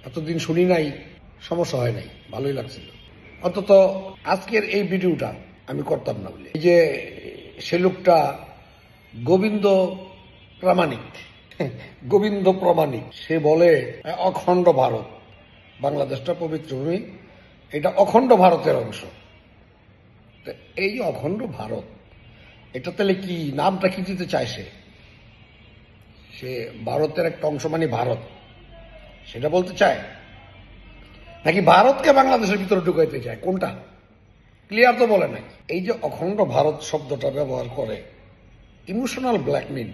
এতদিন শুনি নাই, সমস্যা হয় নাই, ভালোই লাগছিল। অন্তত আজকের এই ভিডিওটা আমি করতাম না বলে। এই যে সে লোকটা গোবিন্দ প্রামাণিক, গোবিন্দ প্রামাণিক, সে বলে অখণ্ড ভারত, বাংলাদেশটা পবিত্র ভূমি, এটা অখণ্ড ভারতের অংশ। এই যে অখণ্ড ভারত, এটা তাহলে কি, নামটা কি দিতে চায় সে ভারতের একটা অংশ মানে ভারত, সেটা বলতে চায় নাকি ভারতকে বাংলাদেশের ভিতরে ঢুকাইতে চায়? কোনটা ক্লিয়ার তো বলে নাই। এই যে অখণ্ড ভারত শব্দটা ব্যবহার করে, ইমোশনাল ব্ল্যাকমেল,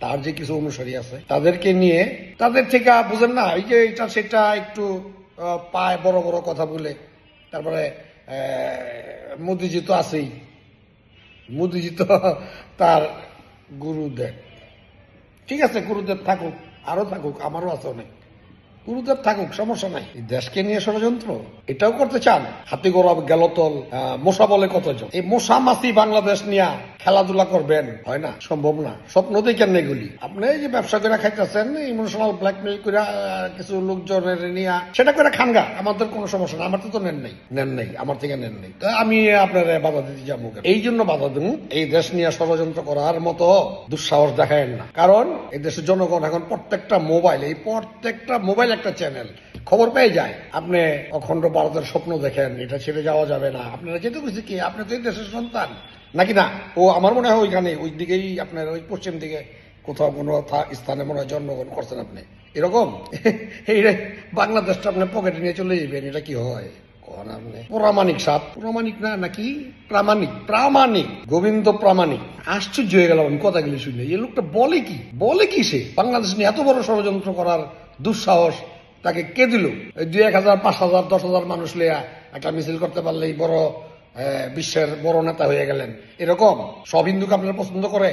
তার যে কিছু অনুসারী আছে তাদেরকে নিয়ে, তাদের থেকে বুঝেন না, এই যে এটা সেটা একটু পায় বড় বড় কথা বলে, তারপরে মোদিজি তো আছেই, মোদিজি তো তার গুরুদেব, ঠিক আছে গুরুদেব থাকুক, আরো থাকুক, আমারও আছে অনেক, গুরুদেব থাকুক, সমস্যা নাই। দেশকে নিয়ে ষড়যন্ত্র এটাও করতে চান? হাতি গরব গেলতল, মশা বলে কতজন, এই মশা মাছি বাংলাদেশ নিয়ে খেলাধুলা করবেন? হয় না, সম্ভব না। স্বপ্ন দেখেন এগুলি। আপনি এই যে ব্যবসা করে খাইতেছেন, ইমোশনাল ব্ল্যাকমেল করে কিছু লোকজনের নিয়ে সেটা করে খানগা, আমাদের কোনো সমস্যা না। আমার তো নেন নাই, আমার থেকে নেন নাই, তো আমি আপনার বাধা দিতে যাবো? এই জন্য বাধা দেবো, এই দেশ নিয়ে ষড়যন্ত্র করার মতো দুঃসাহস দেখায় না। কারণ এই দেশের জনগণ এখন প্রত্যেকটা মোবাইল একটা চ্যানেল, খবর পেয়ে যায় আপনি অখণ্ড ভারতের স্বপ্ন দেখেন, এটা ছেড়ে যাওয়া যাবে না। আপনারা যেতে বুঝছি কি, আপনি তো এই দেশের সন্তান নাকি না? ও আমার মনে হয় ওইখানে, ওই দিকেই আপনার, ওই পশ্চিম দিকে কোথাও কোনো স্থানে মনে হয় জন্মগ্রহণ করছেন আপনি, এরকম। এই বাংলাদেশটা আপনি পকেটে নিয়ে চলে যাবেন, এটা কি হয়? প্রামাণিক সাপ, প্রামাণিক না নাকি প্রামাণিক গোবিন্দ প্রামাণিক। আশ্চর্য হয়ে গেলাম আমি কথাগুলি শুনে। এই লোকটা বলে কি সে বাংলাদেশ নিয়ে এত বড় ষড়যন্ত্র করার দুঃসাহস তাকে কে দিল? 2,000, 5,000, 10,000 মানুষ লিয়া একটা মিছিল করতে পারলেই বড় বিশ্বের বড় নেতা হয়ে গেলেন, এরকম? সব হিন্দুকে আপনারা পছন্দ করে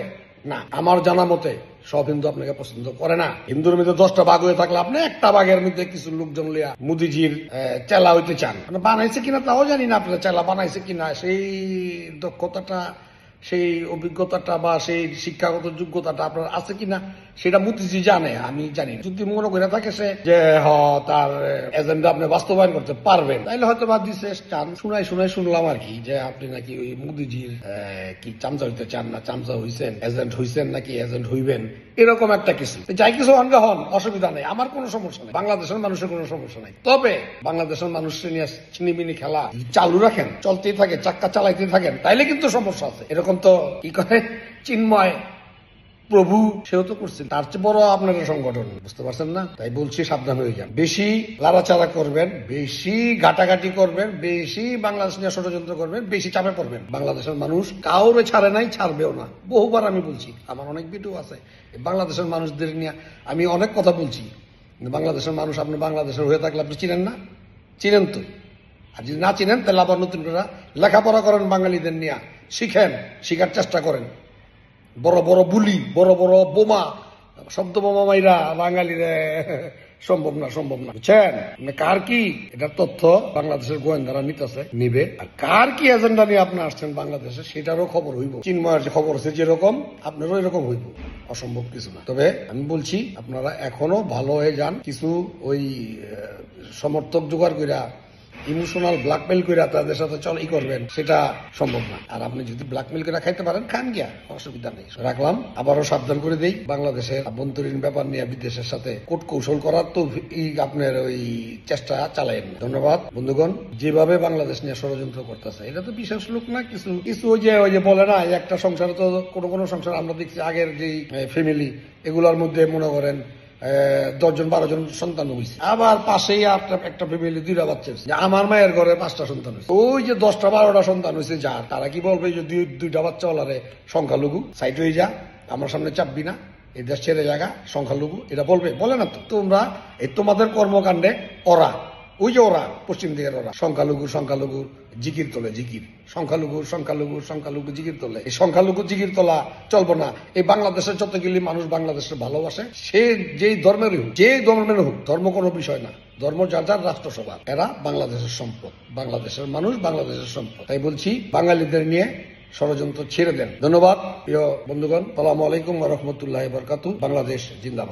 না, আমার জানা মতে সব হিন্দু আপনাকে পছন্দ করে না। হিন্দুর মধ্যে 10টা ভাগ হয়ে থাকলে আপনি একটা ভাগের মধ্যে কিছু লোকজন লিয়া মোদিজির চেলা হইতে চান। বানাইছে কিনা তাও জানি না, আপনার চেলা বানাইছে কিনা, সেই দক্ষতাটা, সেই অভিজ্ঞতাটা বা সেই শিক্ষাগত যোগ্যতাটা আপনার আছে কিনা সেটা মোদিজি জানে, আমি জানি। যদি মনে করে থাকে সে যে তার এজেন্ডা আপনি বাস্তবায়ন করতে পারবেন, তাইলে হয়তো বা দিছে চান। শুনলাম আর কি, যে আপনি নাকি ওই মোদিজির কি চামচা হইতে চান, না চামচা হইছেন, এজেন্ট হইছেন নাকি এজেন্ট হইবেন, এরকম একটা কিছু। যাই কিছু অঙ্গ হন, অসুবিধা নেই, আমার কোনো সমস্যা নেই, বাংলাদেশের মানুষের কোনো সমস্যা নাই। তবে বাংলাদেশের মানুষকে নিয়ে ছিনিমিনি খেলা চালু রাখেন, চলতেই থাকে, চাক্কা চালাইতে থাকেন, তাইলে কিন্তু সমস্যা আছে। এরকম তো কি করে চিন্ময় প্রভু, সেও তো করছেন, তার চেয়ে বড় আপনার সংগঠন, বুঝতে পারছেন না? তাই বলছি সাবধান হয়ে যান। বেশি লাড়াচাড়া করবেন, বেশি ঘাটাঘাটি করবেন, বেশি বাংলাদেশ নিয়ে ষড়যন্ত্র করবেন, বেশি চাপে পড়বেন। বাংলাদেশের মানুষ কাউরে ছাড়ে নাই, ছাড়বেও না। বহুবার আমি বলছি, আমার অনেক ভিডিও আছে বাংলাদেশের মানুষদের নিয়ে, আমি অনেক কথা বলছি। বাংলাদেশের মানুষ, আপনি বাংলাদেশের হয়ে থাকলে আপনি চিনেন না? চিনেন তো। আর যদি না চিনেন তাহলে আবার নতুন করে লেখাপড়া করেন, বাঙালিদের নিয়ে শিখেন, শিখার চেষ্টা করেন। বড় বড় বুলি, বড় বড় বোমা, শব্দ বোমা মাইরা বাঙালিরে সম্ভব না, বুঝছেন? কার কি এটার তথ্য বাংলাদেশের গোয়েন্দারা নিবে, আর কার কি এজেন্ডা নিয়ে আপনি আসছেন বাংলাদেশে সেটারও খবর হইব। চিন্ময়ের যে খবর আছে যেরকম, আপনারও এরকম হইব, অসম্ভব কিছু না। তবে আমি বলছি আপনারা এখনো ভালো হয়ে যান, কিছু ওই সমর্থক জোগাড় কইরা ইমোশনাল ব্ল্যাকমেল করে তাদের সাথে চলাই করবেন, সেটা সম্ভব না। আর আপনি যদি ব্ল্যাকমেল করে খাইতে পারেন, খান গিয়া, অসুবিধা নেই। রাখলাম, আবারও সাবধান করে দেই, বাংলাদেশের আভ্যন্তরীণ ব্যাপার নিয়ে বিদেশের সাথে কূট কৌশল করার তো আপনার ওই চেষ্টা চালাইন। ধন্যবাদ বন্ধুগণ। যেভাবে বাংলাদেশ নিয়ে ষড়যন্ত্র করতেছে, এটা তো বিশেষ লোক না, কিছু ওই যে বলে না, একটা সংসারে তো কোনো সংসার আমরা দেখছি, আগের যে ফ্যামিলি, এগুলোর মধ্যে মনে করেন 10 জন 12 জন সন্তান হয়েছে, আবার পাশেই একটা ফ্যামিলি 2টা বাচ্চা হয়েছে। আমার মায়ের ঘরে 5টা সন্তান হয়েছে, ওই যে 10টা 12টা সন্তান হয়েছে যার, তারা কি বলবে যে 2টা বাচ্চা ওলারে সংখ্যালঘু, সাইড হয়ে যা, আমার সামনে চাপবি না, এই দেশ ছেড়ে জায়গা, সংখ্যালঘু, এটা বলে না তো? তোমরা এই তোমাদের কর্মকাণ্ডে ওই যে ওরা পশ্চিম দিকের ওরা সংখ্যালঘু জিকির তোলে, সংখ্যালঘু জিকির তোলে। এই সংখ্যালঘু জিকির তোলা চলবো না। এই বাংলাদেশের যতগুলি মানুষ বাংলাদেশের ভালোবাসে, সে যেই ধর্মের হোক, ধর্ম কোনো বিষয় না, ধর্ম যার যার, রাষ্ট্রসভা, এরা বাংলাদেশের সম্পদ, বাংলাদেশের মানুষ বাংলাদেশের সম্পদ। তাই বলছি, বাঙালিদের নিয়ে ষড়যন্ত্র ছেড়ে দেন। ধন্যবাদ প্রিয় বন্ধুগণ। আসসালামু আলাইকুম ওয়া রাহমাতুল্লাহি ওয়া বারাকাতুহু। বাংলাদেশ জিন্দাবাদ।